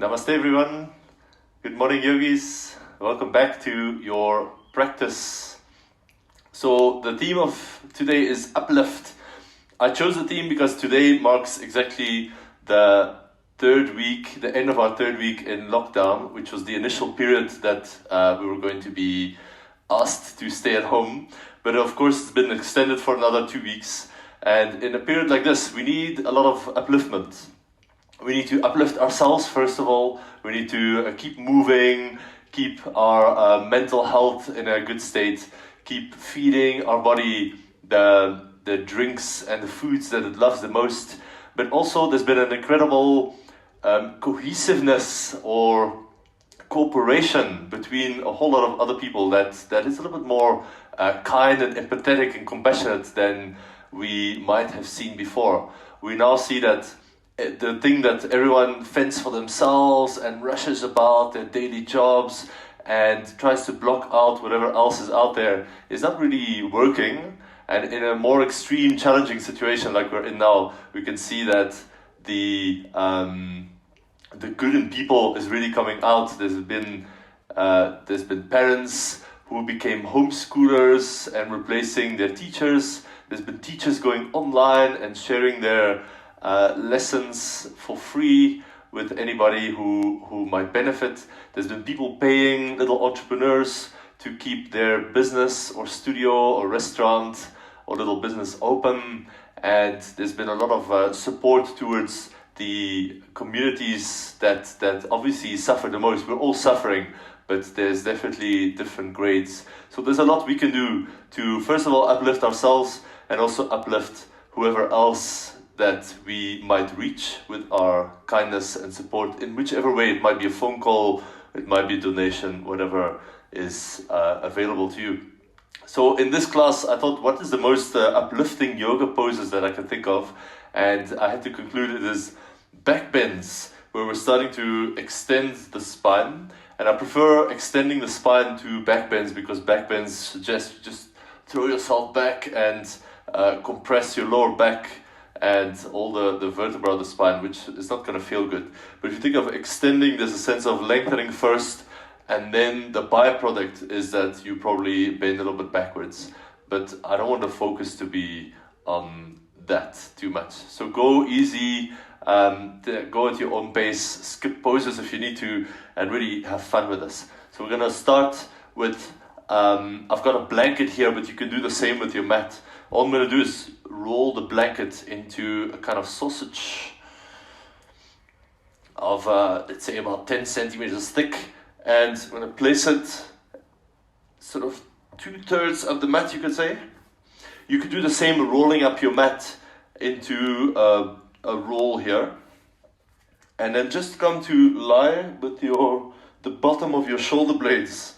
Namaste everyone. Good morning yogis. Welcome back to your practice. So the theme of today is Uplift. I chose the theme because today marks exactly the end of our third week in lockdown, which was the initial period that we were going to be asked to stay at home. But of course it's been extended for another 2 weeks. And in a period like this, we need a lot of upliftment. We need to uplift ourselves, first of all. We need to keep moving, keep our mental health in a good state, keep feeding our body the drinks and the foods that it loves the most. But also there's been an incredible cohesiveness or cooperation between a whole lot of other people that is a little bit more kind and empathetic and compassionate than we might have seen before. We now see that the thing that everyone fends for themselves and rushes about their daily jobs and tries to block out whatever else is out there is not really working. And in a more extreme, challenging situation like we're in now, we can see that the good in people is really coming out. There's been parents who became homeschoolers and replacing their teachers. There's been teachers going online and sharing their lessons for free with anybody who might benefit. There's been people paying little entrepreneurs to keep their business or studio or restaurant or little business open, and there's been a lot of support towards the communities that obviously suffer the most. We're all suffering, but there's definitely different grades. So there's a lot we can do to, first of all, uplift ourselves and also uplift whoever else that we might reach with our kindness and support in whichever way. It might be a phone call, it might be a donation, whatever is available to you. So in this class, I thought, what is the most uplifting yoga poses that I can think of? And I had to conclude it is backbends, where we're starting to extend the spine. And I prefer extending the spine to backbends because backbends suggest just throw yourself back and compress your lower back and all the vertebra of the spine, which is not going to feel good. But if you think of extending, there's a sense of lengthening first, and then the byproduct is that you probably bend a little bit backwards. But I don't want the focus to be on that too much. So go easy, go at your own pace, skip poses if you need to, and really have fun with this. So we're going to start with, I've got a blanket here, but you can do the same with your mat. All I'm going to do is roll the blanket into a kind of sausage of, let's say, about 10 centimeters thick. And I'm going to place it sort of 2/3 of the mat, you could say. You could do the same rolling up your mat into a roll here. And then just come to lie with the bottom of your shoulder blades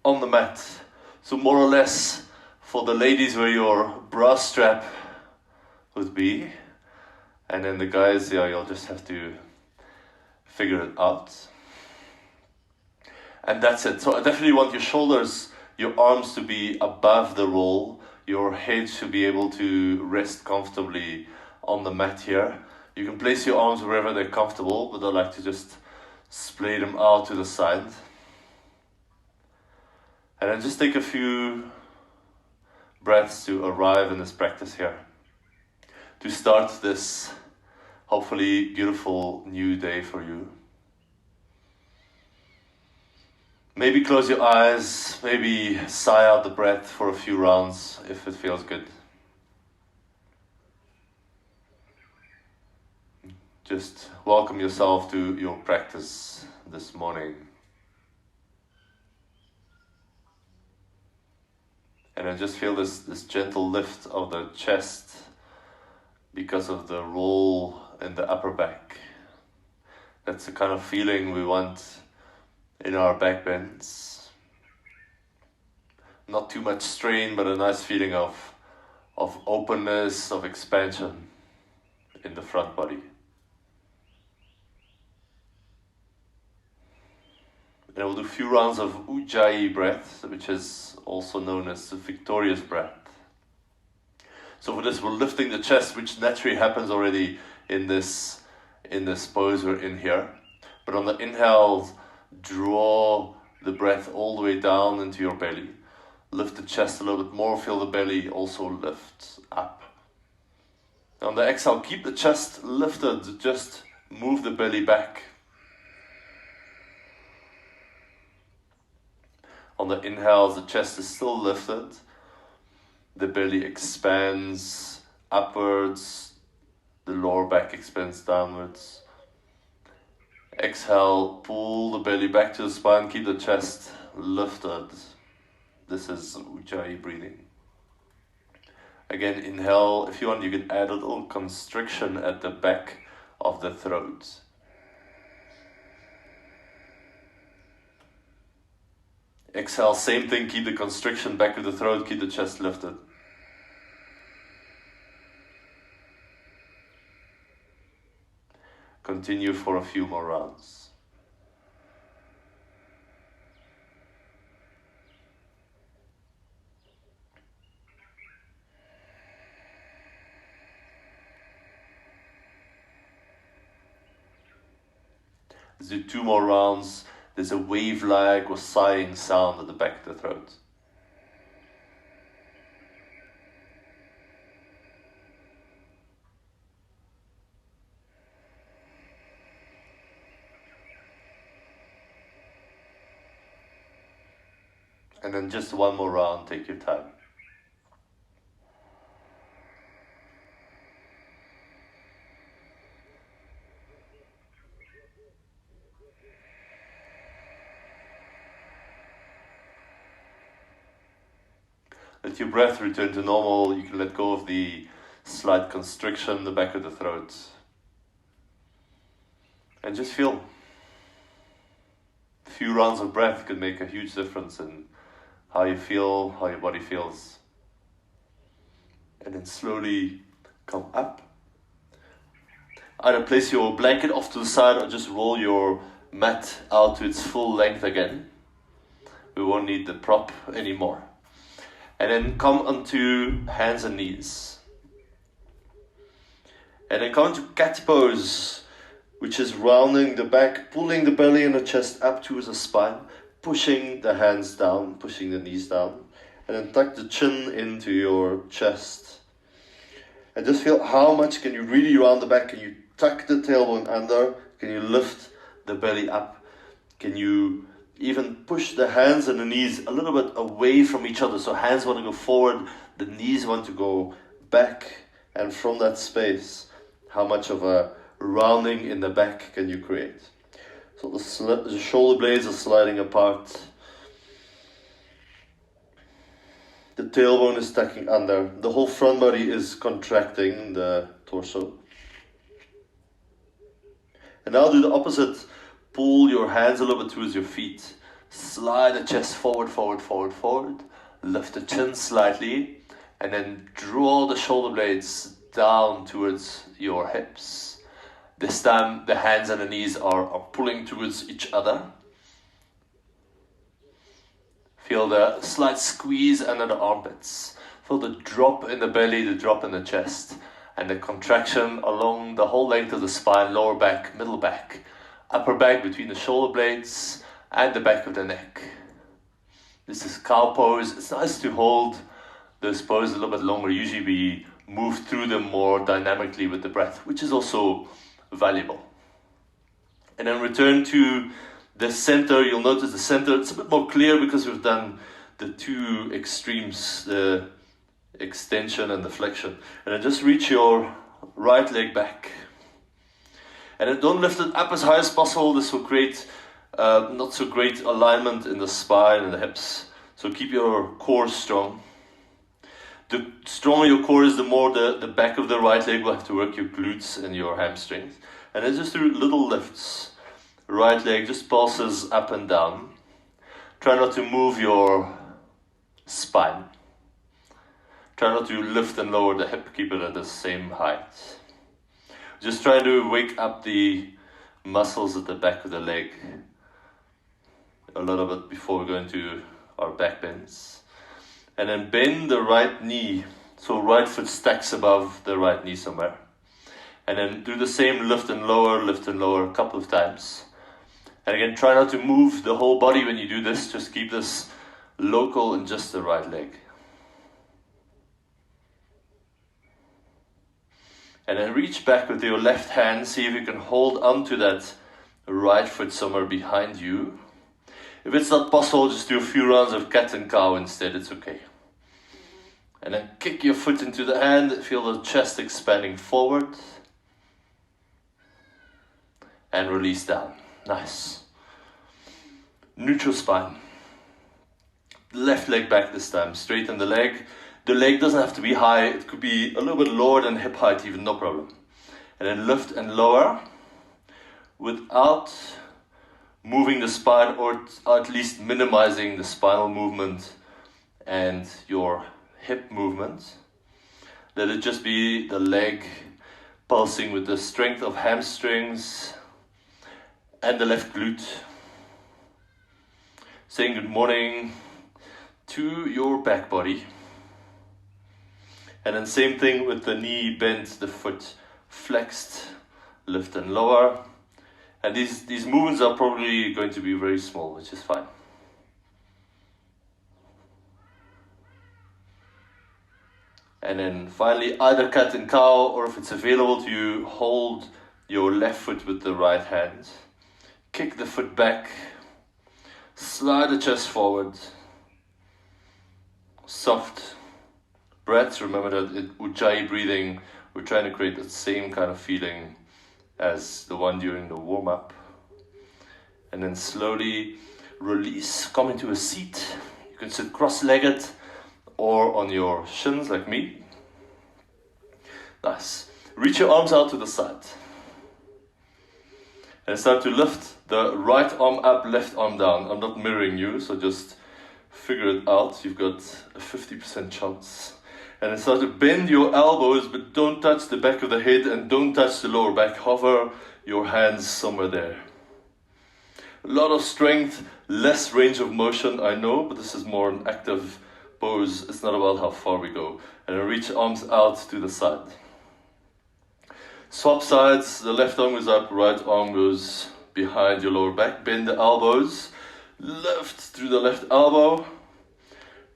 on the mat. So more or less for the ladies where your bra strap would be, and then the guys, yeah, you'll just have to figure it out. And that's it. So I definitely want your shoulders, your arms to be above the roll. Your head should be able to rest comfortably on the mat here. You can place your arms wherever they're comfortable, but I like to just splay them out to the side. And then just take a few breaths to arrive in this practice here, to start this hopefully beautiful new day for you. Maybe close your eyes, maybe sigh out the breath for a few rounds if it feels good. Just welcome yourself to your practice this morning. And then just feel this gentle lift of the chest because of the roll in the upper back. That's the kind of feeling we want in our back bends. Not too much strain, but a nice feeling of openness, of expansion in the front body. And we'll do a few rounds of Ujjayi breath, which is also known as the victorious breath. So for this, we're lifting the chest, which naturally happens already in this pose we're in here. But on the inhale, draw the breath all the way down into your belly. Lift the chest a little bit more, feel the belly also lift up. On the exhale, keep the chest lifted, just move the belly back. On the inhale, the chest is still lifted. The belly expands upwards, the lower back expands downwards. Exhale, pull the belly back to the spine, keep the chest lifted. This is Ujjayi breathing. Again, inhale. If you want, you can add a little constriction at the back of the throat. Exhale, same thing, keep the constriction back of the throat, keep the chest lifted. Continue for a few more rounds. Let's do 2 more rounds. There's a wave-like or sighing sound at the back of the throat. And then just 1 more round, take your time. Let your breath return to normal. You can let go of the slight constriction in the back of the throat. And just feel. A few rounds of breath can make a huge difference in how you feel, how your body feels. And then slowly come up. Either place your blanket off to the side or just roll your mat out to its full length again. We won't need the prop anymore. And then come onto hands and knees. And then come into Cat Pose, which is rounding the back, pulling the belly and the chest up towards the spine, pushing the hands down, pushing the knees down, and then tuck the chin into your chest. And just feel how much can you really round the back. Can you tuck the tailbone under? Can you lift the belly up? Can you even push the hands and the knees a little bit away from each other? So hands want to go forward, the knees want to go back, and from that space, how much of a rounding in the back can you create? So the shoulder blades are sliding apart. The tailbone is tucking under. The whole front body is contracting, the torso. And now do the opposite. Pull your hands a little bit towards your feet. Slide the chest forward, forward, forward, forward. Lift the chin slightly. And then draw the shoulder blades down towards your hips. This time the hands and the knees are pulling towards each other. Feel the slight squeeze under the armpits. Feel the drop in the belly, the drop in the chest. And the contraction along the whole length of the spine, lower back, middle back. Upper back between the shoulder blades and the back of the neck. This is cow pose. It's nice to hold this pose a little bit longer. Usually we move through them more dynamically with the breath, which is also valuable. And then return to the center. You'll notice the center, it's a bit more clear because we've done the 2 extremes, the extension and the flexion. And then just reach your right leg back. And then don't lift it up as high as possible. This will create not so great alignment in the spine and the hips. So keep your core strong. The stronger your core is, the more the back of the right leg will have to work your glutes and your hamstrings. And then just do little lifts. Right leg just pulses up and down. Try not to move your spine. Try not to lift and lower the hip. Keep it at the same height. Just try to wake up the muscles at the back of the leg a little bit before we go into our back bends. And then bend the right knee, so right foot stacks above the right knee somewhere. And then do the same lift and lower a couple of times. And again, try not to move the whole body when you do this. Just keep this local in just the right leg. And then reach back with your left hand. See if you can hold onto that right foot somewhere behind you. If it's not possible, just do a few rounds of cat and cow instead. It's okay. And then kick your foot into the hand. Feel the chest expanding forward. And release down. Nice. Neutral spine. Left leg back this time. Straighten the leg. The leg doesn't have to be high. It could be a little bit lower than hip height even, no problem. And then lift and lower without moving the spine, or at least minimizing the spinal movement and your hip movement. Let it just be the leg pulsing with the strength of hamstrings and the left glute. Saying good morning to your back body. And then same thing with the knee bent, the foot flexed, lift and lower. And these movements are probably going to be very small, which is fine. And then finally, either cat and cow, or if it's available to you, hold your left foot with the right hand. Kick the foot back. Slide the chest forward. Soft breath. Remember that in Ujjayi breathing, we're trying to create the same kind of feeling as the one during the warm-up. And then slowly release, come into a seat. You can sit cross-legged or on your shins like me. Nice. Reach your arms out to the side. And start to lift the right arm up, left arm down. I'm not mirroring you, so just figure it out. You've got a 50% chance. And then start to bend your elbows, but don't touch the back of the head and don't touch the lower back. Hover your hands somewhere there. A lot of strength, less range of motion, I know, but this is more an active pose. It's not about how far we go. And then reach arms out to the side. Swap sides, the left arm goes up, right arm goes behind your lower back. Bend the elbows, lift through the left elbow.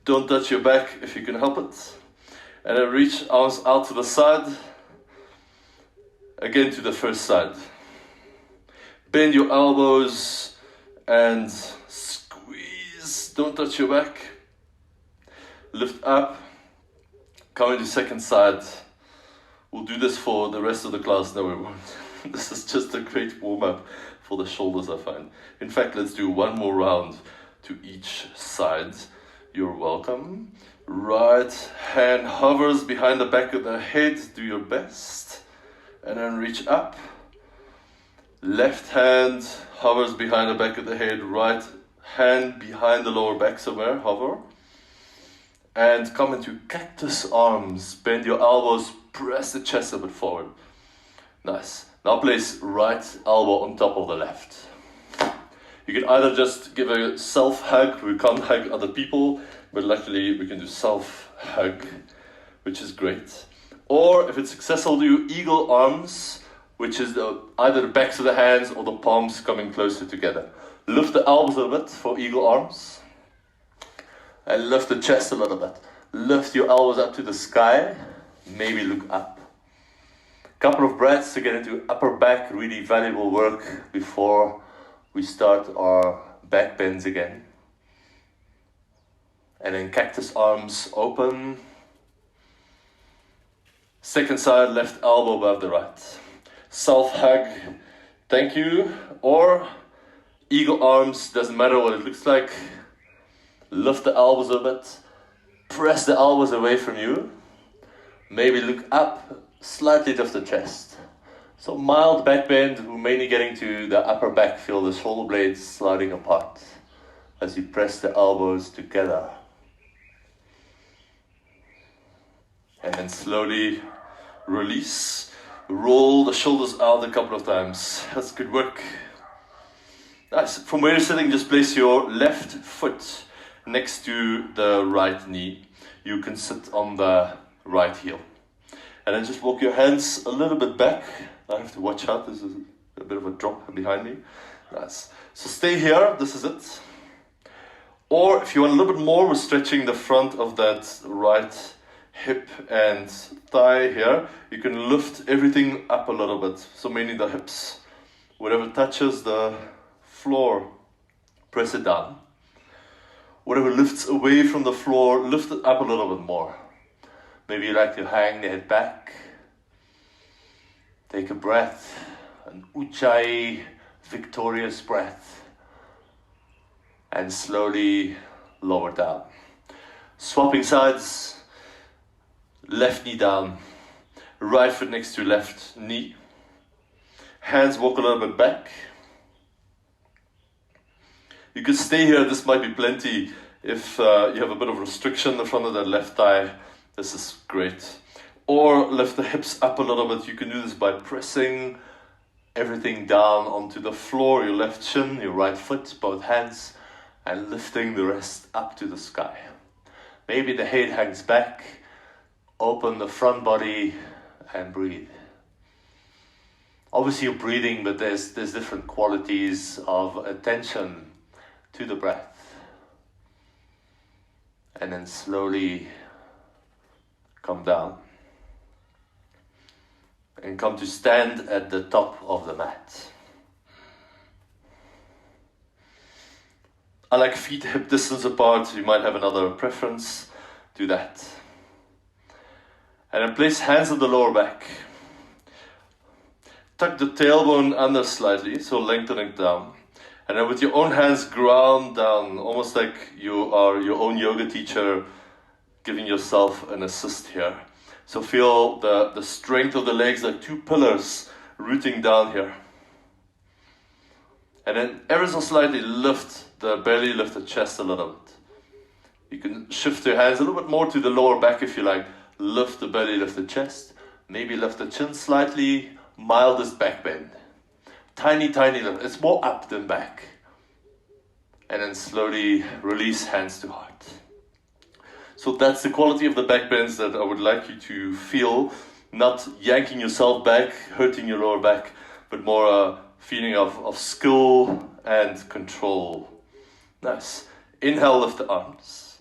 Don't touch your back if you can help it. And then reach arms out to the side. Again to the first side. Bend your elbows and squeeze. Don't touch your back. Lift up. Come into second side. We'll do this for the rest of the class. No, we won't. This is just a great warm-up for the shoulders, I find. In fact, let's do one more round to each side. You're welcome. Right hand hovers behind the back of the head. Do your best. And then reach up. Left hand hovers behind the back of the head. Right hand behind the lower back somewhere. Hover. And come into Cactus Arms. Bend your elbows. Press the chest a bit forward. Nice. Now place right elbow on top of the left. You can either just give a self-hug. We can't hug other people, but luckily we can do self-hug, which is great. Or if it's successful, do eagle arms, which is either the backs of the hands or the palms coming closer together. Lift the elbows a bit for eagle arms. And lift the chest a little bit. Lift your elbows up to the sky. Maybe look up. Couple of breaths to get into upper back, really valuable work before we start our back bends again. And then Cactus Arms open. Second side, left elbow above the right. Self-hug, thank you. Or eagle arms, doesn't matter what it looks like. Lift the elbows a bit. Press the elbows away from you. Maybe look up, slightly lift the chest. So mild back bend, we're mainly getting to the upper back, feel the shoulder blades sliding apart as you press the elbows together. And then slowly release, roll the shoulders out a couple of times. That's good work. Nice. From where you're sitting, just place your left foot next to the right knee. You can sit on the right heel. And then just walk your hands a little bit back. I have to watch out, this is a bit of a drop behind me. Nice. So stay here, this is it. Or if you want a little bit more, we're stretching the front of that right hip and thigh here. You can lift everything up a little bit, so mainly the hips. Whatever touches the floor, press it down. Whatever lifts away from the floor, lift it up a little bit more. Maybe you like to hang the head back. Take a breath, an ujjayi, victorious breath. And slowly lower down. Swapping sides, left knee down, right foot next to left knee. Hands walk a little bit back. You can stay here, this might be plenty. If you have a bit of restriction in the front of that left thigh, this is great. Or lift the hips up a little bit. You can do this by pressing everything down onto the floor, your left shin, your right foot, both hands, and lifting the rest up to the sky. Maybe the head hangs back, open the front body and breathe. Obviously you're breathing, but there's different qualities of attention to the breath. And then slowly come down. And come to stand at the top of the mat. I like feet hip distance apart. You might have another preference. Do that. And then place hands on the lower back. Tuck the tailbone under slightly, so lengthening down. And then with your own hands, ground down, almost like you are your own yoga teacher, giving yourself an assist here. So feel the strength of the legs like two pillars rooting down here. And then ever so slightly lift the belly, lift the chest a little bit. You can shift your hands a little bit more to the lower back if you like. Lift the belly, lift the chest. Maybe lift the chin slightly, mildest back bend. Tiny, tiny lift. It's more up than back. And then slowly release hands to heart. So that's the quality of the back bends that I would like you to feel. Not yanking yourself back, hurting your lower back, but more a feeling of skill and control. Nice. Inhale, lift the arms.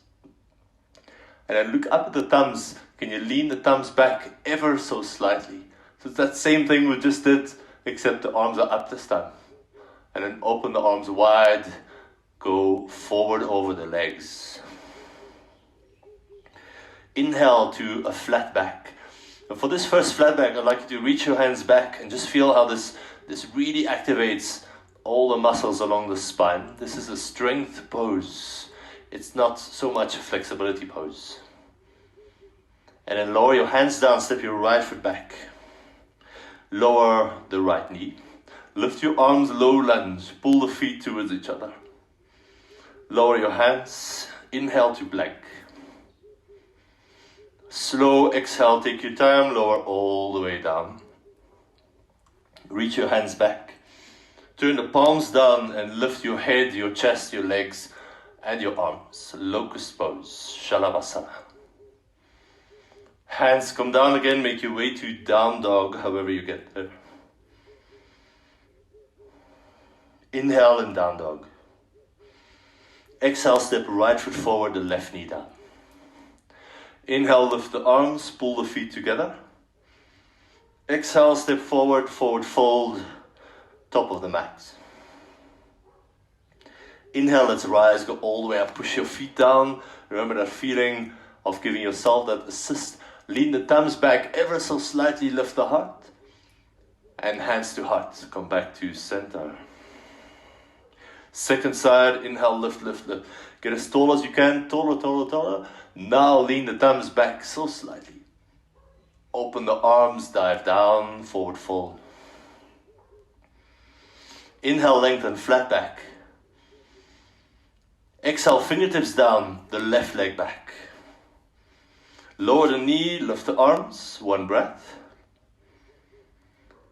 And then look up at the thumbs. Can you lean the thumbs back ever so slightly? So it's that same thing we just did, except the arms are up this time. And then open the arms wide. Go forward over the legs. Inhale to a flat back. And for this first flat back, I'd like you to reach your hands back and just feel how this really activates all the muscles along the spine. This is a strength pose. It's not so much a flexibility pose. And then lower your hands down, step your right foot back. Lower the right knee. Lift your arms, low lunge. Pull the feet towards each other. Lower your hands. Inhale to plank. Slow exhale, take your time, lower all the way down. Reach your hands back. Turn the palms down and lift your head, your chest, your legs, and your arms. Locust Pose, Shavasana. Hands come down again, make your way to down dog, however you get there. Inhale and down dog. Exhale, step right foot forward, the left knee down. Inhale, lift the arms, pull the feet together. Exhale, step forward, forward fold, top of the mat. Inhale, let's rise, go all the way up, push your feet down. Remember that feeling of giving yourself that assist. Lean the thumbs back ever so slightly, lift the heart. And hands to heart, come back to center. Second side, inhale, lift, lift, lift. Get as tall as you can, taller, taller, taller. Now lean the thumbs back so slightly. Open the arms, dive down, forward fold. Inhale, lengthen, flat back. Exhale, fingertips down, the left leg back. Lower the knee, lift the arms, one breath.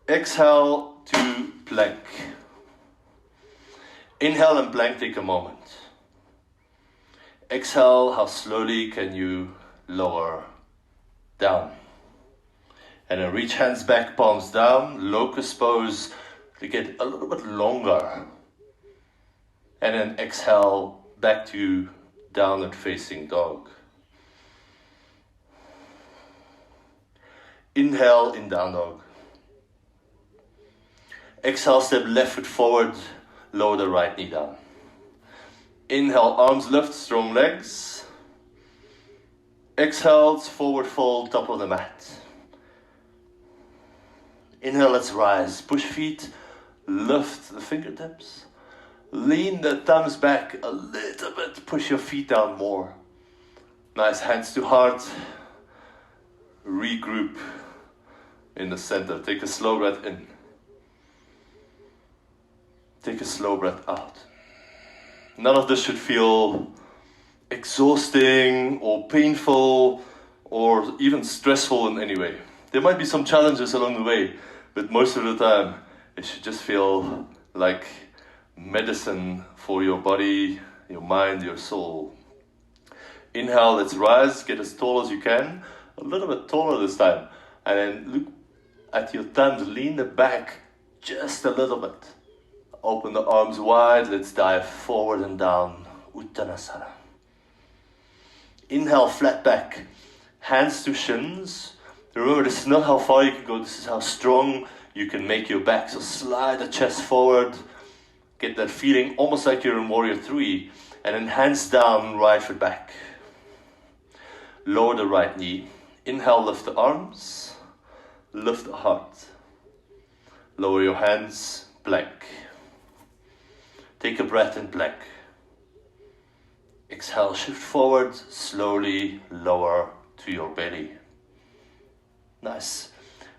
Exhale to plank. Inhale and plank, take a moment. Exhale, how slowly can you lower down? And then reach hands back, palms down, locust pose to get a little bit longer. And then exhale back to downward facing dog. Inhale in down dog. Exhale, step left foot forward, lower the right knee down. Inhale, arms lift, strong legs. Exhale, forward fold, top of the mat. Inhale, let's rise. Push feet, lift the fingertips. Lean the thumbs back a little bit, push your feet down more. Nice, hands to heart. Regroup in the center. Take a slow breath in. Take a slow breath out. None of this should feel exhausting or painful or even stressful in any way. There might be some challenges along the way, but most of the time it should just feel like medicine for your body, your mind, your soul. Inhale, let's rise, get as tall as you can, a little bit taller this time, and then look at your thumbs, lean the back just a little bit. Open the arms wide, let's dive forward and down, Uttanasana. Inhale, flat back, hands to shins. Remember, this is not how far you can go, this is how strong you can make your back. So slide the chest forward, get that feeling almost like you're in Warrior 3, and then hands down, right foot back. Lower the right knee. Inhale, lift the arms, lift the heart. Lower your hands, blank. Take a breath in blank. Exhale, shift forward, slowly lower to your belly. Nice.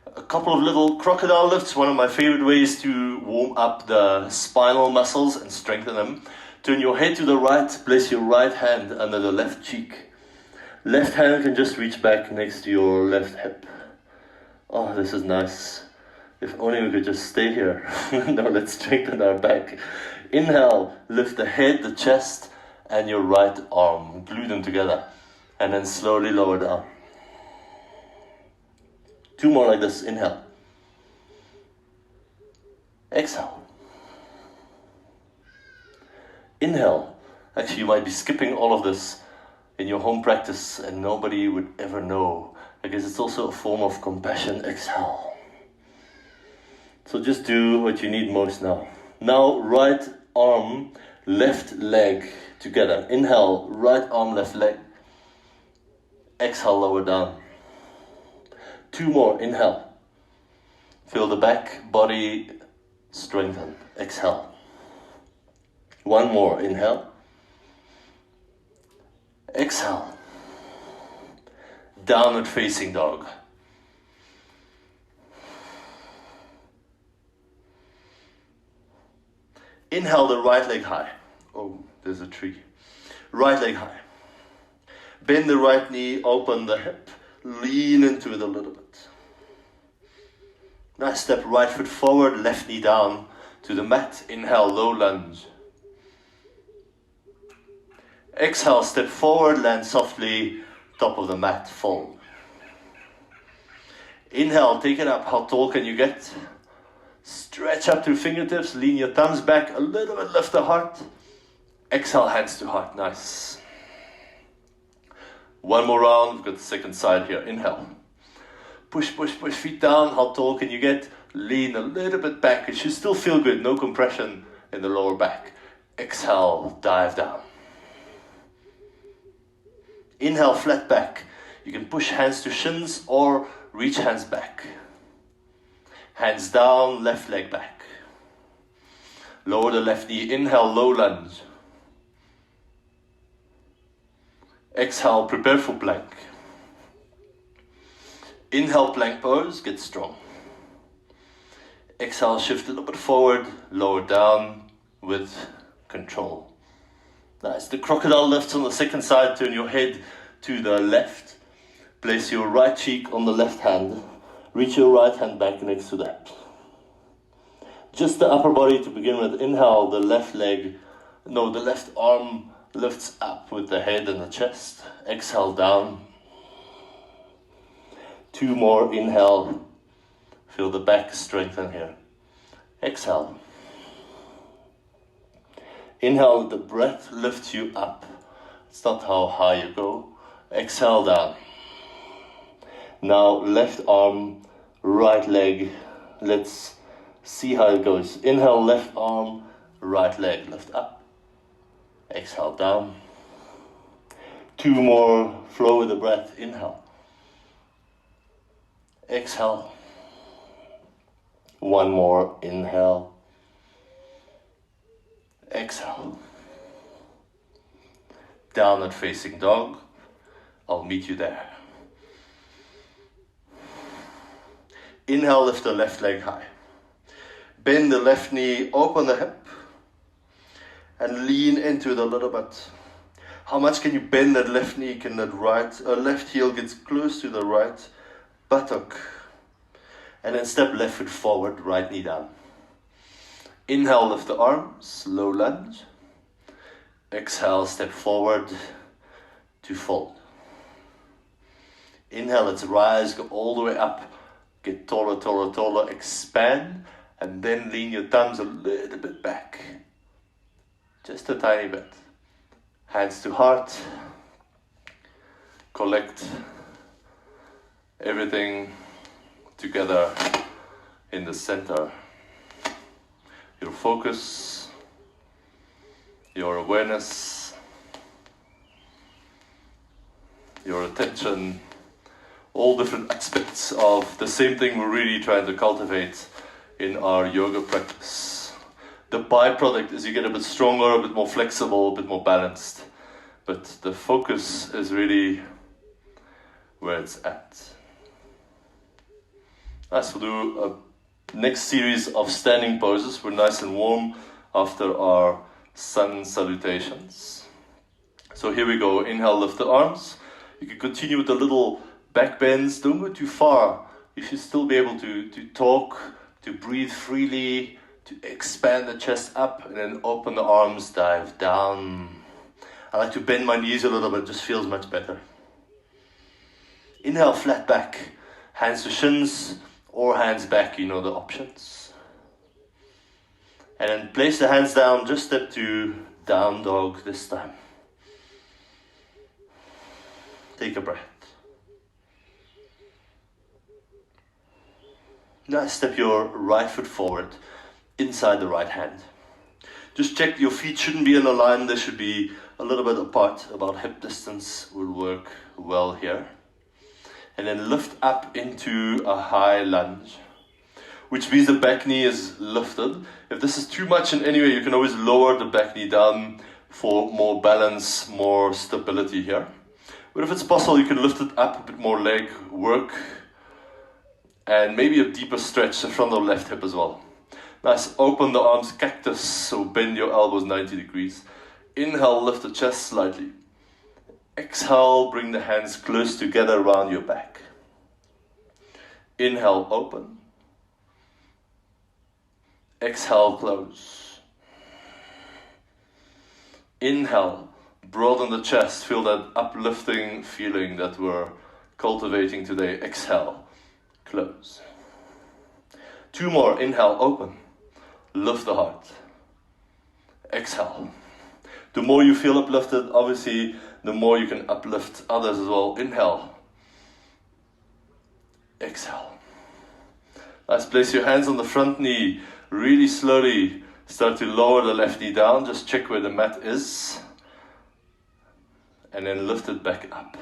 A couple of little crocodile lifts, one of my favorite ways to warm up the spinal muscles and strengthen them. Turn your head to the right, place your right hand under the left cheek. Left hand can just reach back next to your left hip. Oh, this is nice. If only we could just stay here. Now let's strengthen our back. Inhale, lift the head, the chest, and your right arm. Glue them together. And then slowly lower down. 2 more like this. Inhale. Exhale. Inhale. Actually, you might be skipping all of this in your home practice and nobody would ever know. I guess it's also a form of compassion. Exhale. So just do what you need most now. Now, right arm, left leg together. Inhale, right arm, left leg. Exhale, lower down. 2 more, inhale. Feel the back, body strengthen. Exhale. 1 more, inhale. Exhale. Downward facing dog. Inhale the right leg high. Oh, there's a tree. Right leg high. Bend the right knee, open the hip. Lean into it a little bit. Nice, step right foot forward, left knee down to the mat. Inhale, low lunge. Exhale, step forward, land softly, top of the mat, fold. Inhale, take it up. How tall can you get? Stretch up through fingertips, lean your thumbs back a little bit, lift the heart. Exhale, hands to heart, nice. 1 more round, we've got the second side here. Inhale. Push, push, push, feet down. How tall can you get? Lean a little bit back. It should still feel good, no compression in the lower back. Exhale, dive down. Inhale, flat back. You can push hands to shins or reach hands back. Hands down, left leg back. Lower the left knee. Inhale, low lunge. Exhale, prepare for plank. Inhale, plank pose, get strong. Exhale, shift a little bit forward, lower down with control. Nice. The crocodile lifts on the second side. Turn your head to the left. Place your right cheek on the left hand. Reach your right hand back next to that. Just the upper body to begin with. Inhale, the left arm lifts up with the head and the chest. Exhale, down. 2 more, inhale. Feel the back strengthen here. Exhale. Inhale, the breath lifts you up. It's not how high you go. Exhale down. Now left arm, right leg. Let's see how it goes. Inhale, left arm, right leg, lift up. Exhale down. 2 more, flow with the breath. Inhale. Exhale. 1 more, inhale. Exhale. Downward facing dog. I'll meet you there. Inhale, lift the left leg high. Bend the left knee, open the hip, and lean into it a little bit. How much can you bend that left knee? Can that left heel gets close to the right buttock? And then step left foot forward, right knee down. Inhale, lift the arms, low lunge. Exhale, step forward to fold. Inhale, let's rise, go all the way up. Get taller, taller, taller, expand. And then lean your thumbs a little bit back. Just a tiny bit. Hands to heart. Collect everything together in the center. Your focus, your awareness, your attention, all different aspects of the same thing we're really trying to cultivate in our yoga practice. The byproduct is you get a bit stronger, a bit more flexible, a bit more balanced. But the focus is really where it's at. As we'll do a next series of standing poses, we're nice and warm after our sun salutations. So here we go. Inhale, lift the arms. You can continue with the little back bends. Don't go too far. You should still be able to talk, to breathe freely, to expand the chest up, and then open the arms, dive down. I like to bend my knees a little bit, just feels much better. Inhale, flat back, hands to shins or hands back, you know the options. And then place the hands down, just step to down dog this time. Take a breath. Now step your right foot forward, inside the right hand. Just check your feet shouldn't be in a line, they should be a little bit apart, about hip distance will work well here. And then lift up into a high lunge, which means the back knee is lifted. If this is too much in any way, you can always lower the back knee down for more balance, more stability here. But if it's possible, you can lift it up, a bit more leg work, and maybe a deeper stretch from the left hip as well. Nice, open the arms, cactus, so bend your elbows 90 degrees. Inhale, lift the chest slightly. Exhale, bring the hands close together around your back. Inhale, open. Exhale, close. Inhale, broaden the chest, feel that uplifting feeling that we're cultivating today. Exhale, close. 2 more, inhale, open. Lift the heart. Exhale. The more you feel uplifted, obviously, the more you can uplift others as well. Inhale. Exhale. Nice, place your hands on the front knee. Really slowly start to lower the left knee down. Just check where the mat is. And then lift it back up.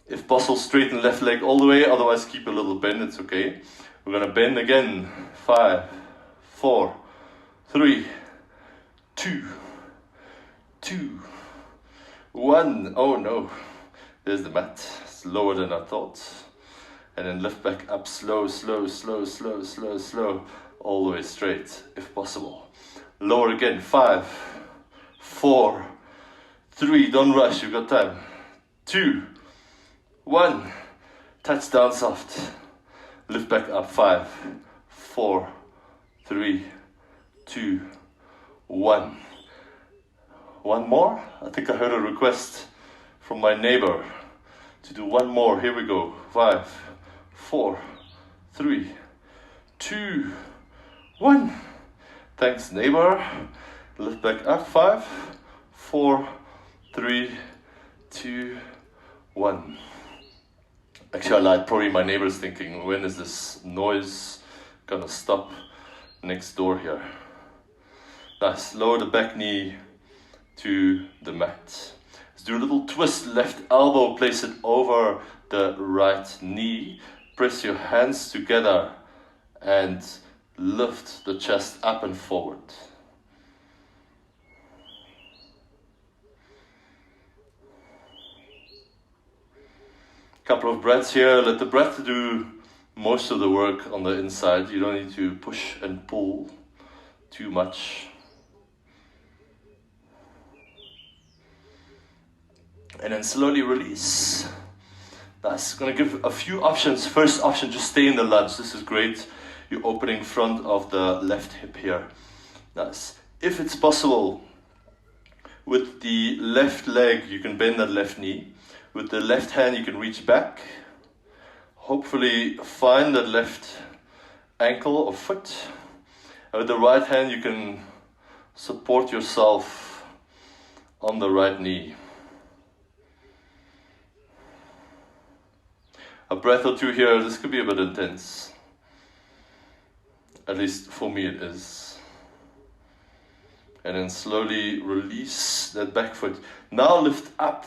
If possible, straighten left leg all the way. Otherwise, keep a little bend, it's okay. We're going to bend again. 5, 4, 3, 2, 1. Oh no, there's the mat. It's lower than I thought. And then lift back up, slow, slow, slow, slow, slow, slow, all the way straight, if possible. Lower again, 5, 4, 3, don't rush, you've got time. 2, 1, touch down soft. Lift back up, 5, 4, 3, 2, 1. One more? I think I heard a request from my neighbor to do one more. Here we go. 5, 4, 3, 2, 1. Thanks, neighbor. Lift back up. 5, 4, 3, 2, 1. Actually, I lied. Probably my neighbor's thinking, when is this noise gonna stop next door here? Nice. Lower the back knee to the mat. Let's do a little twist. Left elbow, place it over the right knee. Press your hands together and lift the chest up and forward. Couple of breaths here. Let the breath do most of the work on the inside. You don't need to push and pull too much. And then slowly release. Nice. Gonna give a few options. First option, just stay in the lunge. This is great. You're opening front of the left hip here. Nice. If it's possible, with the left leg, you can bend that left knee. With the left hand, you can reach back. Hopefully find that left ankle or foot. And with the right hand, you can support yourself on the right knee. A breath or two here. This could be a bit intense. At least for me it is. And then slowly release that back foot. Now lift up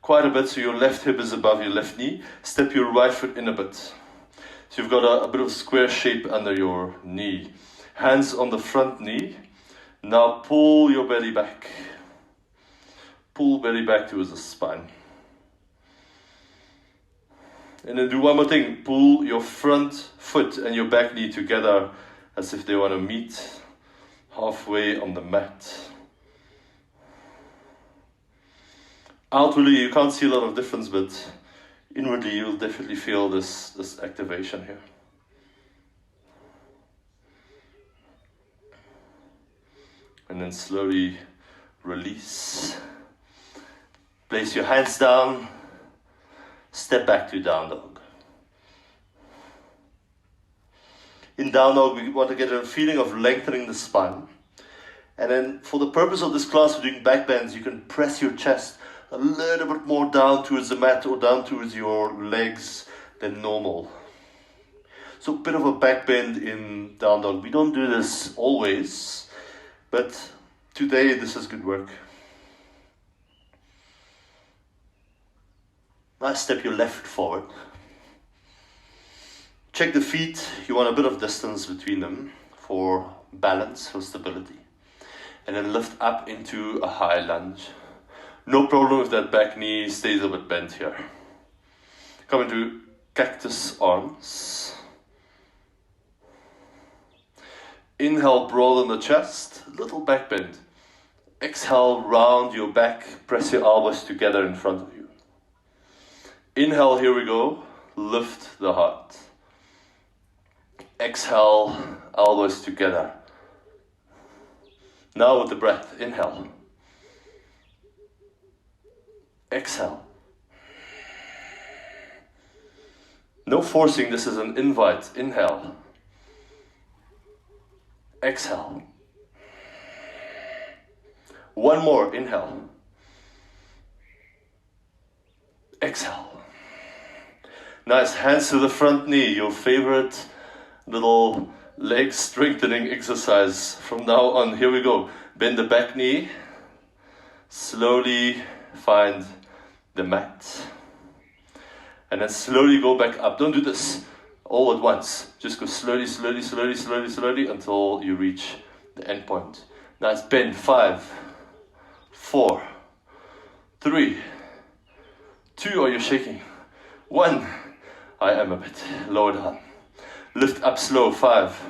quite a bit so your left hip is above your left knee. Step your right foot in a bit. So you've got a bit of a square shape under your knee. Hands on the front knee. Now pull your belly back. Pull belly back towards the spine. And then do one more thing. Pull your front foot and your back knee together as if they want to meet halfway on the mat. Outwardly you can't see a lot of difference, but inwardly you'll definitely feel this activation here. And then slowly release. Place your hands down. Step back to down dog. In down dog, we want to get a feeling of lengthening the spine. And then for the purpose of this class, we're doing back bends. You can press your chest a little bit more down towards the mat or down towards your legs than normal. So a bit of a back bend in down dog. We don't do this always, but today this is good work. Now step your left foot forward. Check the feet. You want a bit of distance between them for balance, for stability. And then lift up into a high lunge. No problem if that back knee stays a bit bent here. Come into Cactus Arms. Inhale, broaden the chest, little back bend. Exhale, round your back, press your elbows together in front of you. Inhale, here we go, lift the heart. Exhale, elbows together. Now with the breath, inhale. Exhale. No forcing, this is an invite. Inhale. Exhale. One more, inhale. Exhale. Nice, hands to the front knee, your favorite little leg strengthening exercise. From now on, here we go. Bend the back knee. Slowly find the mat. And then slowly go back up. Don't do this all at once. Just go slowly, slowly, slowly, slowly, slowly until you reach the end point. Nice, bend. 5, 4, 3, 2, are you shaking? 1, I am a bit lower down. Lift up slow. 5,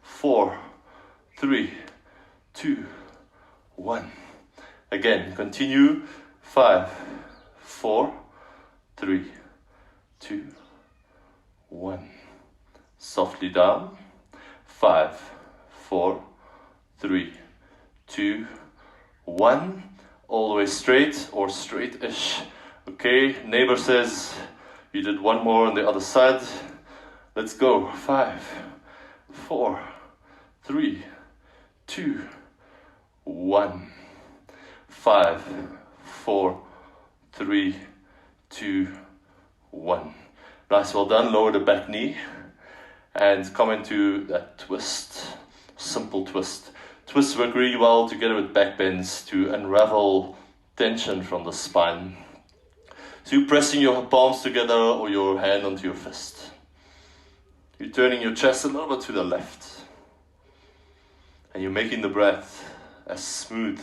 4, 3, 2, 1. Again, continue. 5, 4, 3, 2, 1. Softly down. 5, 4, 3, 2, 1. All the way straight or straight-ish. Okay, neighbor says you did one more on the other side. Let's go. 5, 4, 3, 2, 1, 5, 4, 3, 2, 1. Nice, well done. Lower the back knee and come into that twist. Simple twist. Twists work really well together with back bends to unravel tension from the spine. So you're pressing your palms together or your hand onto your fist. You're turning your chest a little bit to the left. And you're making the breath as smooth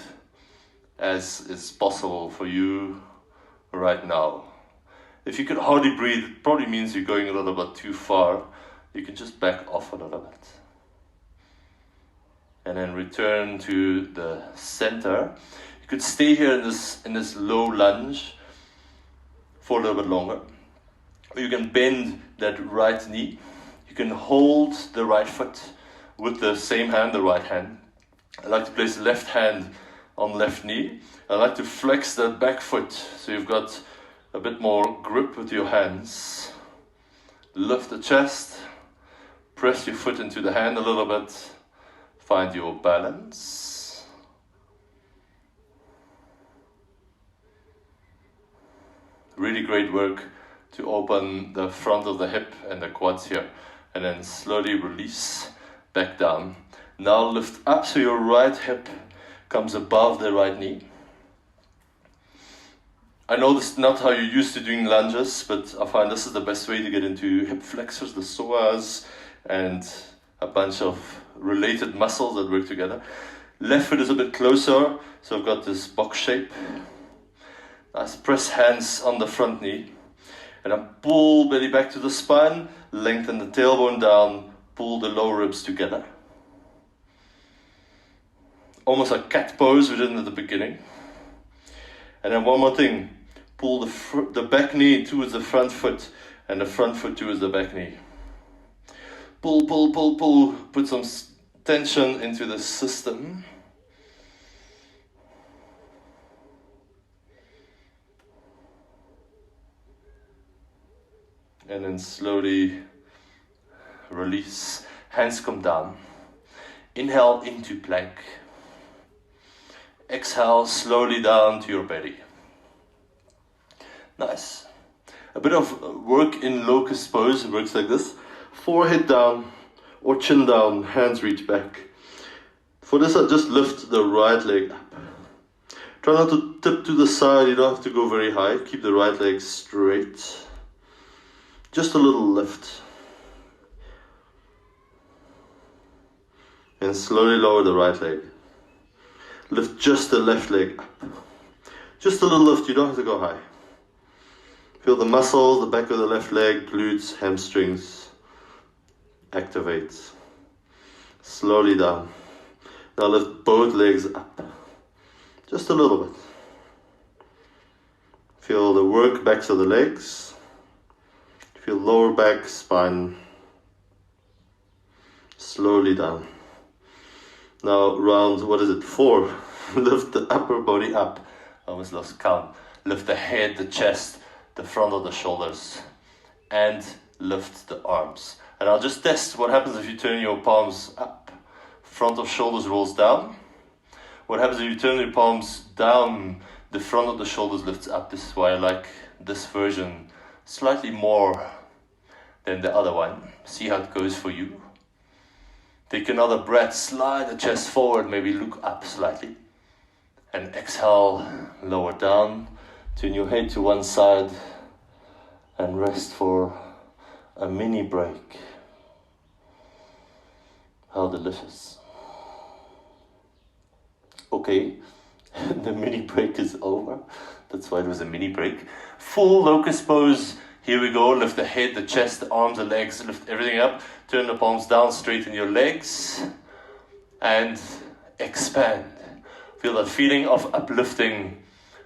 as is possible for you right now. If you can hardly breathe, it probably means you're going a little bit too far. You can just back off a little bit. And then return to the center. You could stay here in this low lunge for a little bit longer. Or you can bend that right knee. You can hold the right foot with the same hand, the right hand. I like to place the left hand on left knee. I like to flex that back foot so you've got a bit more grip with your hands. Lift the chest. Press your foot into the hand a little bit. Find your balance. Really great work to open the front of the hip and the quads here. And then slowly release back down. Now lift up so your right hip comes above the right knee. I know this is not how you're used to doing lunges, but I find this is the best way to get into hip flexors, the psoas, and a bunch of related muscles that work together. Left foot is a bit closer, so I've got this box shape. Nice, press hands on the front knee. And then pull belly back to the spine, lengthen the tailbone down, pull the lower ribs together. Almost like cat pose we did at the beginning. And then one more thing, pull the back knee towards the front foot and the front foot towards the back knee. Pull, pull, pull, pull, put some tension into the system. And then slowly release. Hands come down. Inhale into plank. Exhale slowly down to your belly. Nice. A bit of work in Locust Pose. It works like this. Forehead down or chin down. Hands reach back. For this, I just lift the right leg up. Try not to tip to the side. You don't have to go very high. Keep the right leg straight. Just a little lift. And slowly lower the right leg. Lift just the left leg up. Just a little lift, you don't have to go high. Feel the muscles, the back of the left leg, glutes, hamstrings. Activate. Slowly down. Now lift both legs up. Just a little bit. Feel the work backs of the legs. Feel lower back, spine. Slowly down. Now round, 4. Lift the upper body up. I almost lost count. Lift the head, the chest, the front of the shoulders. And lift the arms. And I'll just test what happens if you turn your palms up. Front of shoulders rolls down. What happens if you turn your palms down? The front of the shoulders lifts up. This is why I like this version slightly more than the other one. See how it goes for you. Take another breath, slide the chest forward, maybe look up slightly. And exhale, lower down. Turn your head to one side and rest for a mini break. How delicious. Okay, the mini break is over. That's why it was a mini break. Full Locust Pose. Here we go. Lift the head, the chest, the arms, the legs. Lift everything up. Turn the palms down, straighten your legs. And expand. Feel that feeling of uplifting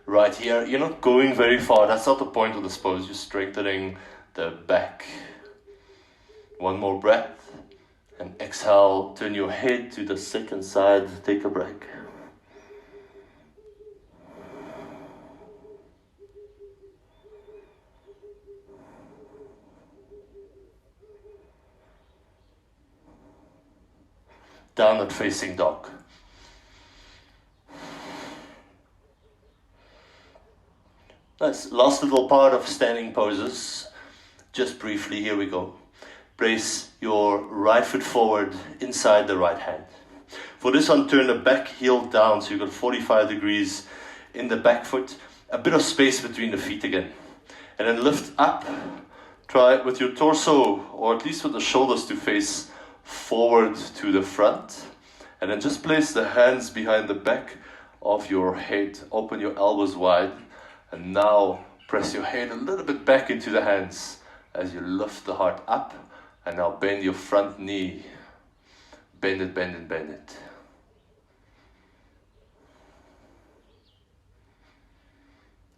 right here. You're not going very far. That's not the point of this pose. You're strengthening the back. One more breath. And exhale. Turn your head to the second side. Take a break. Downward facing dog. Nice. Last little part of standing poses. Just briefly, here we go. Place your right foot forward inside the right hand. For this one, turn the back heel down, so you've got 45 degrees in the back foot. A bit of space between the feet again. And then lift up. Try with your torso, or at least with the shoulders, to face forward to the front. And then just place the hands behind the back of your head. Open your elbows wide. And now press your head a little bit back into the hands as you lift the heart up. And now bend your front knee. Bend it, bend it, bend it.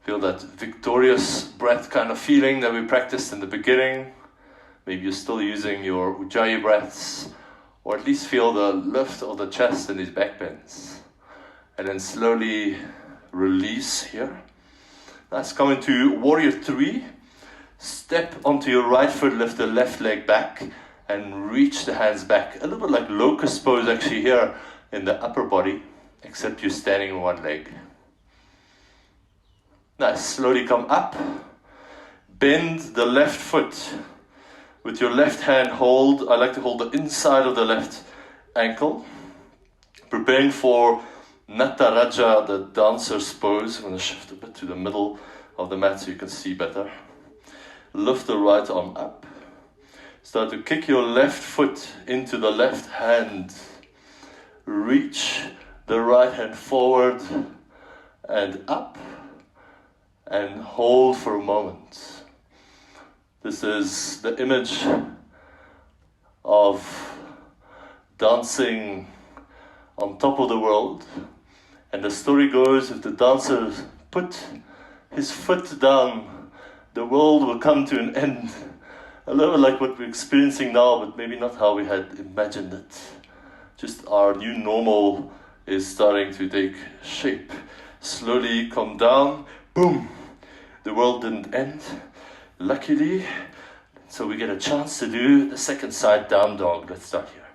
Feel that victorious breath kind of feeling that we practiced in the beginning. Maybe you're still using your Ujjayi breaths, or at least feel the lift of the chest in these back bends. And then slowly release here. Let's come into Warrior 3. Step onto your right foot, lift the left leg back, and reach the hands back. A little bit like Locust Pose actually here in the upper body, except you're standing on one leg. Nice, slowly come up. Bend the left foot. With your left hand hold, I like to hold the inside of the left ankle. Preparing for Nataraja, the dancer's pose. I'm going to shift a bit to the middle of the mat so you can see better. Lift the right arm up. Start to kick your left foot into the left hand. Reach the right hand forward and up. And hold for a moment. This is the image of dancing on top of the world. And the story goes, if the dancer put his foot down, the world will come to an end. A little like what we're experiencing now, but maybe not how we had imagined it. Just our new normal is starting to take shape. Slowly come down, boom. The world didn't end, luckily. So we get a chance to do the second side down dog. Let's start here.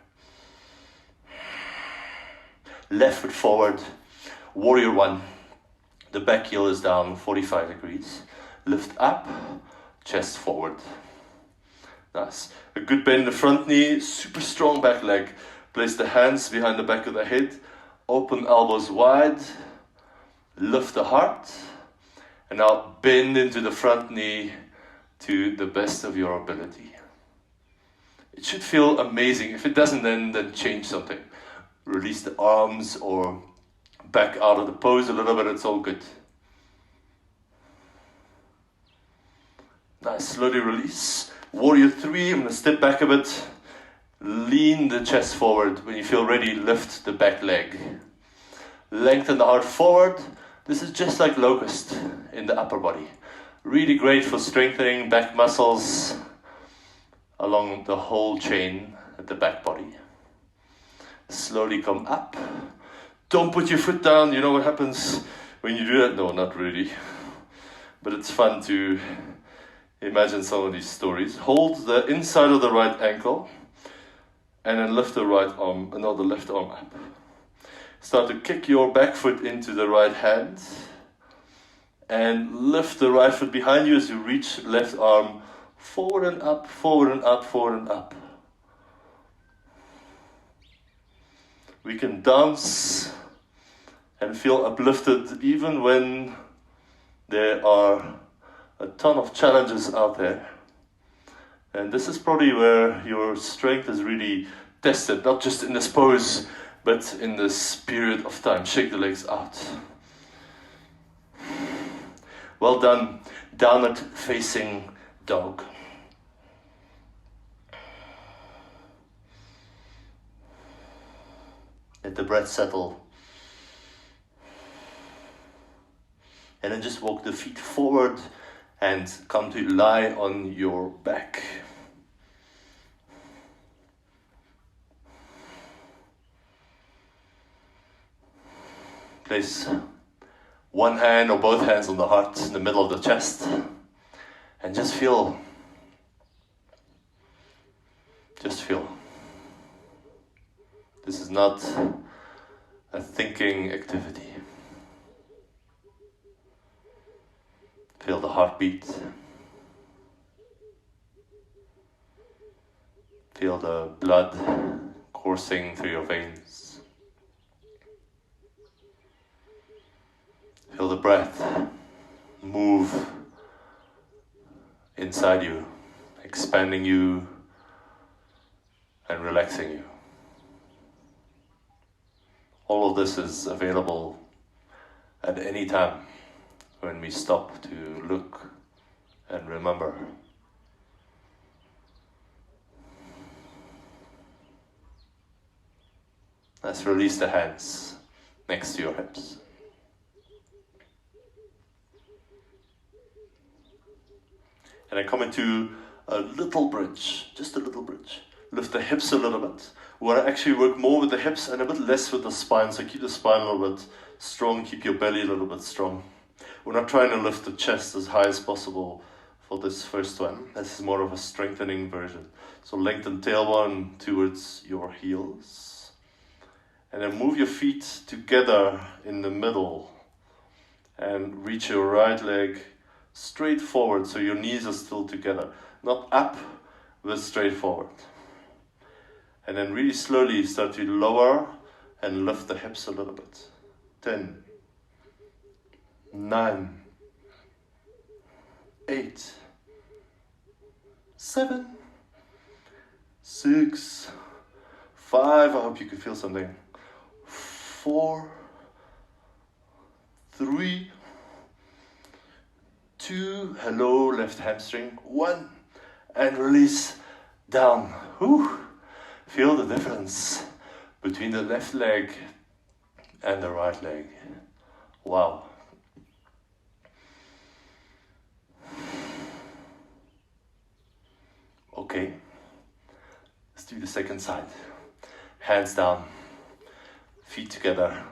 Left foot forward, Warrior 1. The back heel is down 45 degrees. Lift up, chest forward. Nice. A good bend in the front knee, super strong back leg. Place the hands behind the back of the head. Open elbows wide. Lift the heart. And now bend into the front knee to the best of your ability. It should feel amazing. If it doesn't, then change something. Release the arms or back out of the pose a little bit, it's all good. Nice, slowly release. Warrior 3, I'm going to step back a bit. Lean the chest forward. When you feel ready, lift the back leg. Lengthen the heart forward. This is just like Locust in the upper body. Really great for strengthening back muscles along the whole chain at the back body. Slowly come up. Don't put your foot down. You know what happens when you do that? No, not really. But it's fun to imagine some of these stories. Hold the inside of the right ankle and then lift the right arm, the left arm up. Start to kick your back foot into the right hand and lift the right foot behind you as you reach left arm forward and up, forward and up, forward and up. We can dance and feel uplifted even when there are a ton of challenges out there. And this is probably where your strength is really tested, not just in this pose, but in this period of time. Shake the legs out. Well done. Downward facing dog. Let the breath settle. And then just walk the feet forward and come to lie on your back. Place one hand or both hands on the heart in the middle of the chest and just feel. Just feel. This is not a thinking activity. Feel the heartbeat. Feel the blood coursing through your veins. Feel the breath move inside you, expanding you and relaxing you. All of this is available at any time when we stop to look and remember. Let's release the hands next to your hips. And I come into a little bridge, just a little bridge. Lift the hips a little bit. We want to actually work more with the hips and a bit less with the spine. So keep the spine a little bit strong, keep your belly a little bit strong. We're not trying to lift the chest as high as possible for this first one. This is more of a strengthening version. So lengthen tailbone towards your heels. And then move your feet together in the middle. And reach your right leg straight forward so your knees are still together. Not up, but straight forward. And then really slowly start to lower and lift the hips a little bit. 10, 9, 8, 7, 6, 5, I hope you can feel something. 4, 3, 2, hello, left hamstring, 1, and release down. Whew. Feel the difference between the left leg and the right leg. Wow. Okay, let's do the second side. Hands down, feet together,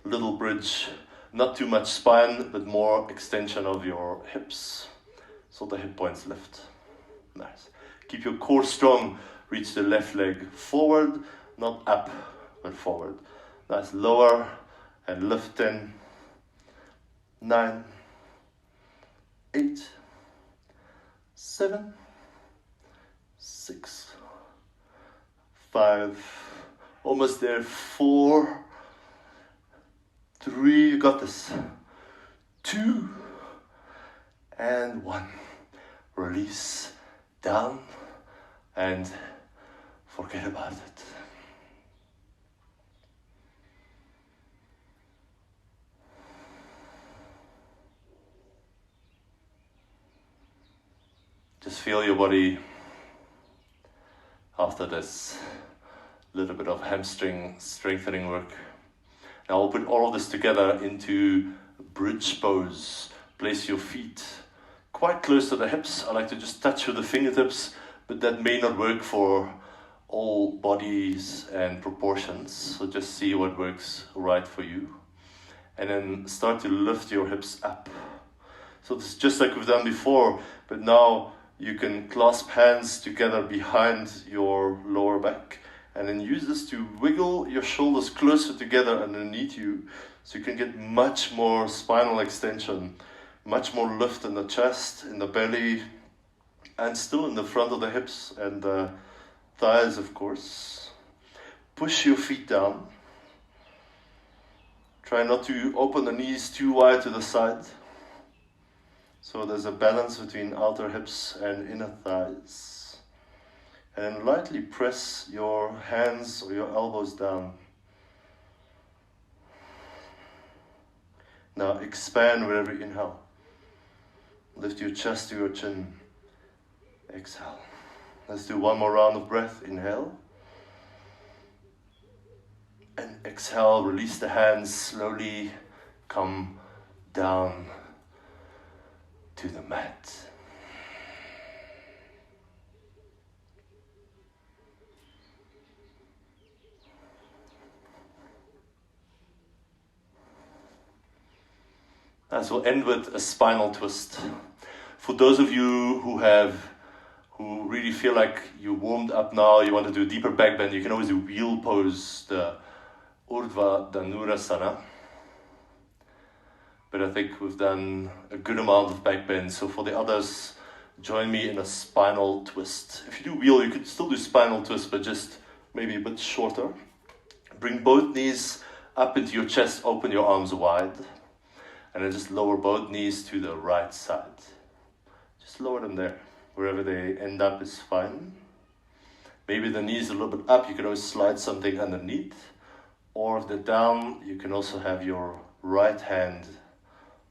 little bridge, not too much spine, but more extension of your hips. So the hip points lift. Nice. Keep your core strong. Reach the left leg forward, not up, but forward. Nice, lower and lift 10, 9, 8, 7, 6, 5, almost there, 4, 3, you got this, 2, and 1. Release down and forget about it. Just feel your body after this little bit of hamstring strengthening work. Now we'll put all of this together into bridge pose. Place your feet quite close to the hips. I like to just touch with the fingertips, but that may not work for all bodies and proportions. So just see what works right for you. And then start to lift your hips up. So this is just like we've done before, but now you can clasp hands together behind your lower back. And then use this to wiggle your shoulders closer together underneath you, so you can get much more spinal extension, much more lift in the chest, in the belly, and still in the front of the hips and the thighs, of course. Push your feet down. Try not to open the knees too wide to the side. So there's a balance between outer hips and inner thighs. And then lightly press your hands or your elbows down. Now expand with every inhale. Lift your chest to your chin. Exhale. Let's do one more round of breath. Inhale. And exhale, release the hands, slowly come down to the mat. As we'll end with a spinal twist. For those of you who really feel like you warmed up now, you want to do a deeper back bend, you can always do wheel pose, the Urdhva Dhanurasana. but I think we've done a good amount of back bend. So for the others, join me in a spinal twist. If you do wheel, you could still do spinal twist, but just maybe a bit shorter. Bring both knees up into your chest, open your arms wide, and then just lower both knees to the right side. Just lower them there. Wherever they end up is fine. Maybe the knees a little bit up, you can always slide something underneath. Or if they're down, you can also have your right hand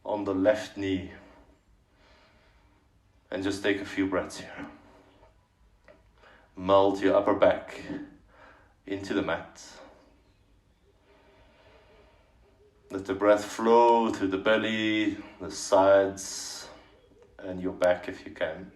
on the left knee. And just take a few breaths here. Melt your upper back into the mat. Let the breath flow through the belly, the sides, and your back if you can.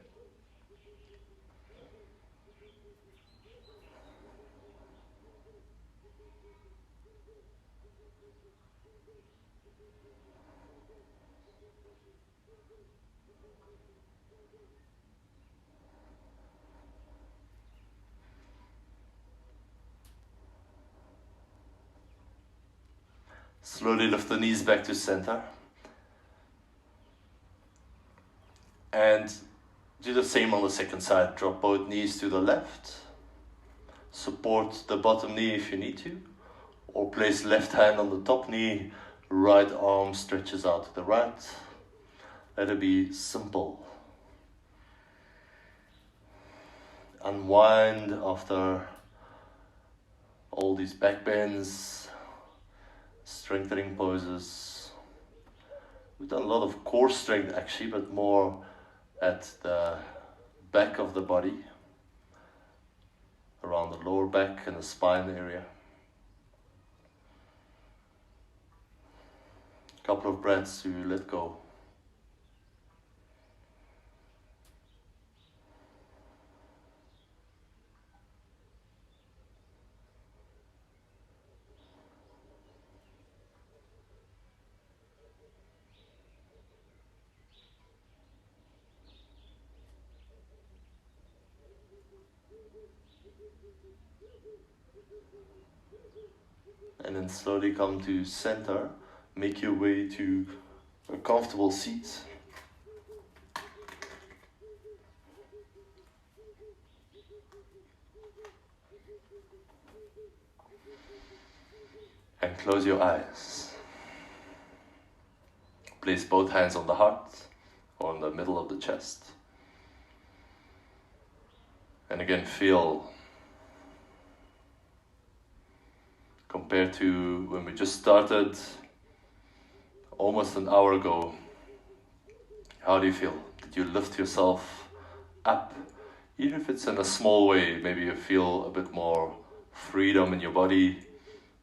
Slowly lift the knees back to center. And do the same on the second side. Drop both knees to the left. Support the bottom knee if you need to. Or place left hand on the top knee. Right arm stretches out to the right. Let it be simple. Unwind after all these back bends. Strengthening poses. We've done a lot of core strength actually, but more at the back of the body, around the lower back and the spine area. A couple of breaths to let go. And then slowly come to center. Make your way to a comfortable seat. And close your eyes. Place both hands on the heart or in the middle of the chest. And again, feel, compared to when we just started almost an hour ago, how do you feel? Did you lift yourself up? Even if it's in a small way, maybe you feel a bit more freedom in your body.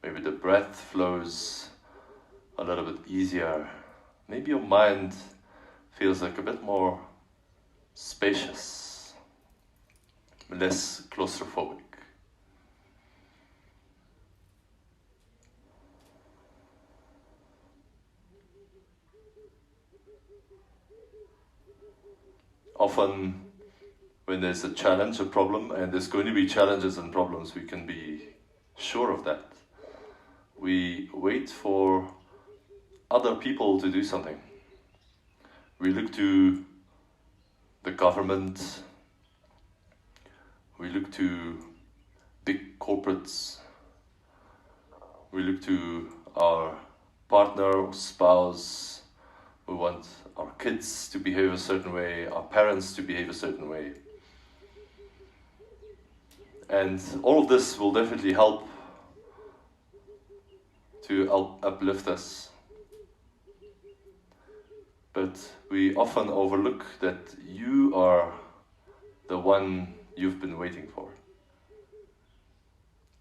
Maybe the breath flows a little bit easier. Maybe your mind feels like a bit more spacious, less claustrophobic. Often when there's a challenge, a problem, and there's going to be challenges and problems, we can be sure of that. We wait for other people to do something. We look to the government, we look to big corporates, we look to our partner or spouse. We want our kids to behave a certain way, our parents to behave a certain way. And all of this will definitely help to uplift us. But we often overlook that you are the one you've been waiting for.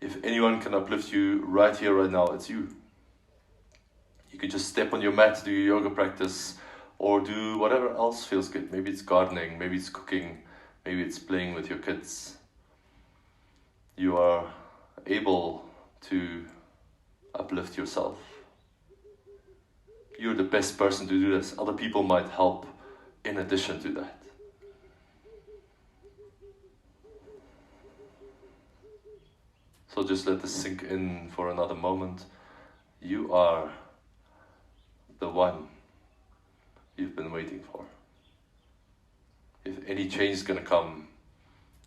If anyone can uplift you right here, right now, it's you. You could just step on your mat, do your yoga practice, or do whatever else feels good. Maybe it's gardening, maybe it's cooking, maybe it's playing with your kids. You are able to uplift yourself. You're the best person to do this. Other people might help in addition to that. So just let this sink in for another moment. You are the one you've been waiting for. If any change is gonna come,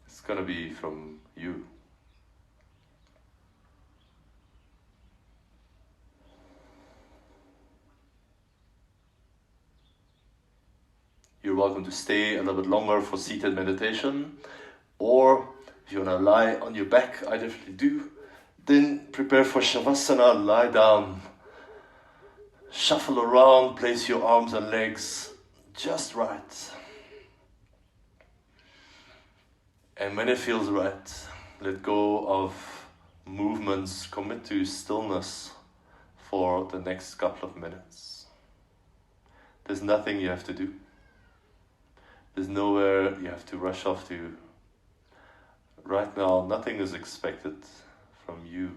it's gonna be from you. You're welcome to stay a little bit longer for seated meditation, or if you wanna lie on your back, I definitely do, then prepare for Shavasana, lie down, shuffle around, place your arms and legs just right. And when it feels right, let go of movements, commit to stillness for the next couple of minutes. There's nothing you have to do. There's nowhere you have to rush off to. Right now, nothing is expected from you.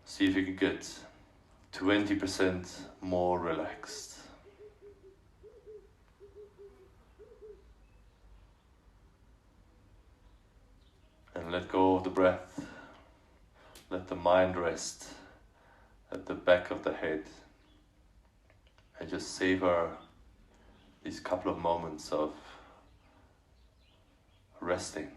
See if you can get 20% more relaxed. And let go of the breath. Let the mind rest at the back of the head. And just savor these couple of moments of resting.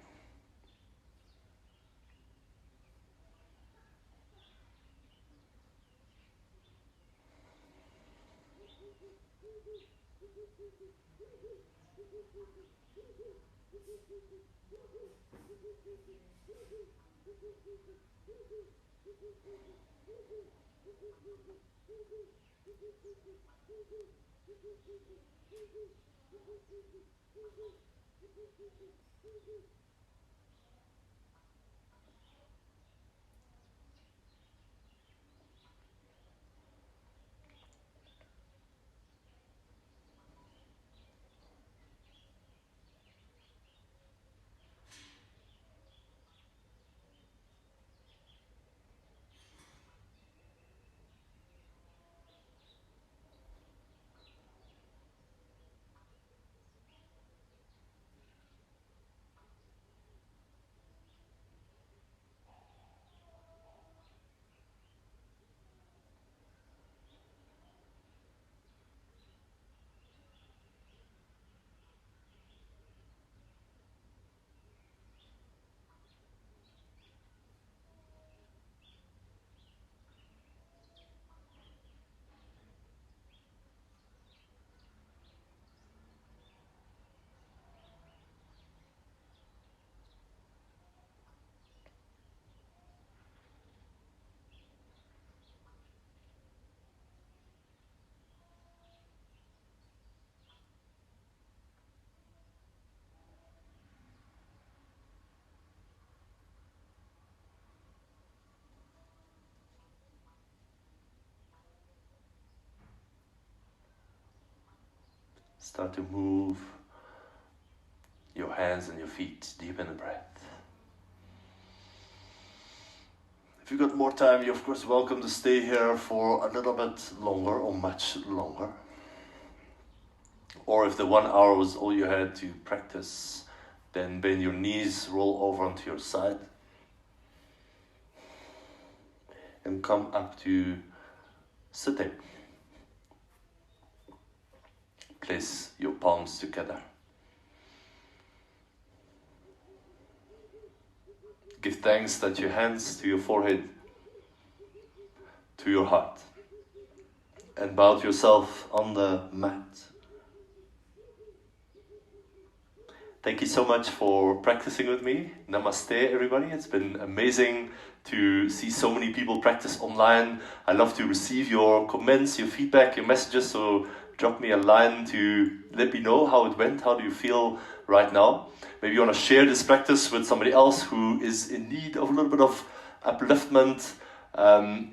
Start to move your hands and your feet deep in the breath. If you've got more time, you're of course welcome to stay here for a little bit longer or much longer. Or if the 1 hour was all you had to practice, then bend your knees, roll over onto your side, and come up to sitting. Place your palms together. Give thanks that your hands to your forehead, to your heart, and bow yourself on the mat. Thank you so much for practicing with me. Namaste, everybody. It's been amazing to see so many people practice online. I love to receive your comments, your feedback, your messages, so drop me a line to let me know how it went. How do you feel right now? Maybe you want to share this practice with somebody else who is in need of a little bit of upliftment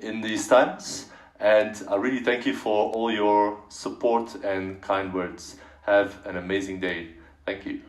in these times. And I really thank you for all your support and kind words. Have an amazing day. Thank you.